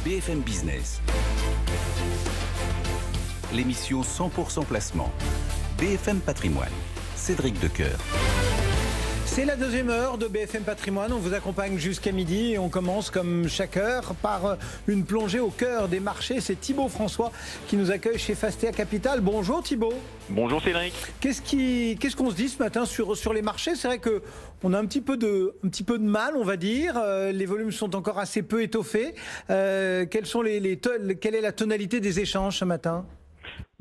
BFM Business. L'émission 100% placement. BFM Patrimoine. Cédric Decoeur. C'est la deuxième heure de BFM Patrimoine. On vous accompagne jusqu'à midi et on commence comme chaque heure par une plongée au cœur des marchés. C'est Thibaut François qui nous accueille chez Fastea Capital. Bonjour Thibaut. Bonjour Cédric. Qu'est-ce qu'on se dit ce matin sur les marchés? C'est vrai qu'on a un petit peu de mal, on va dire. Les volumes sont encore assez peu étoffés. Quelle est la tonalité des échanges ce matin?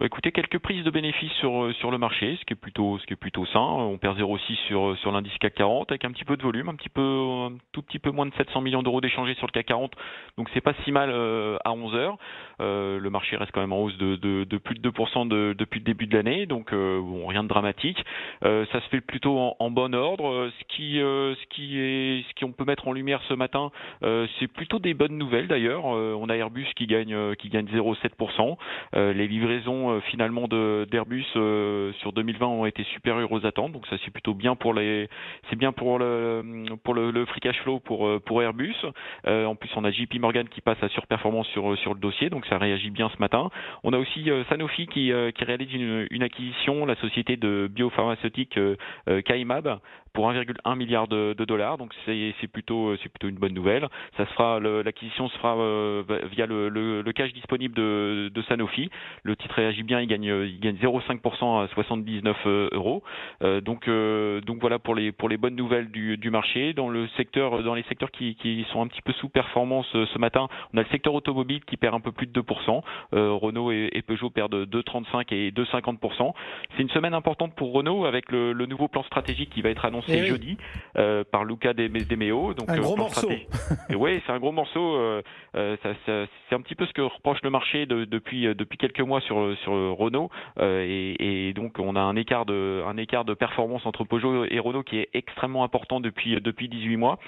Écoutez, quelques prises de bénéfices sur le marché, ce qui est plutôt sain. On perd 0,6 sur l'indice CAC 40 avec un petit peu de volume, un tout petit peu moins de 700 millions d'euros d'échangés sur le CAC 40. Donc c'est pas si mal à 11 heures. Le marché reste quand même en hausse de plus de 2% depuis le début de l'année. Donc bon, rien de dramatique. Ça se fait plutôt en bon ordre. Ce qui on peut mettre en lumière ce matin, c'est plutôt des bonnes nouvelles d'ailleurs. On a Airbus qui gagne 0,7%. Les livraisons finalement d'Airbus sur 2020 ont été supérieures aux attentes, donc ça c'est plutôt bien pour le free cash flow pour Airbus. En plus on a JP Morgan qui passe à surperformance sur le dossier, donc ça réagit bien ce matin. On a aussi Sanofi qui réalise une acquisition, la société de biopharmaceutique Kymab pour 1,1 milliard de dollars, donc c'est plutôt une bonne nouvelle. L'acquisition se fera via le cash disponible de Sanofi. Le titre réagit bien, il gagne 0,5% à 79 euros. Donc voilà pour les bonnes nouvelles du marché. Dans les secteurs qui sont un petit peu sous performance ce matin, on a le secteur automobile qui perd un peu plus de 2%. Renault et Peugeot perdent 2,35 et 2,50%. C'est une semaine importante pour Renault avec le nouveau plan stratégique qui va être annoncé jeudi par Luca De Meo. Donc, un gros morceau. Oui, c'est un gros morceau. C'est un petit peu ce que reproche le marché depuis quelques mois sur Renault. Et donc on a un écart de performance entre Peugeot et Renault qui est extrêmement important depuis 18 mois.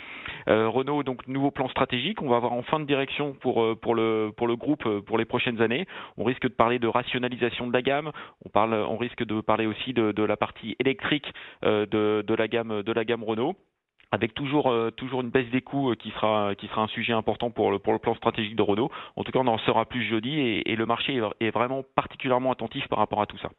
Renault, donc nouveau plan stratégique. On va avoir en fin de direction pour le groupe pour les prochaines années. On risque de parler de rationalisation de la gamme. On risque de parler aussi de la partie électrique de la gamme Renault, avec toujours une baisse des coûts qui sera un sujet important pour le plan stratégique de Renault. En tout cas, on en saura plus jeudi et le marché est vraiment particulièrement attentif par rapport à tout ça.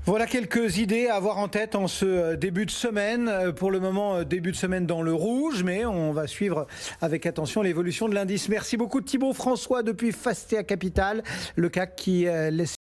Voilà quelques idées à avoir en tête en ce début de semaine. Pour le moment, début de semaine dans le rouge, mais on va suivre avec attention l'évolution de l'indice. Merci beaucoup Thibaut François depuis Fastea Capital, le CAC qui laisse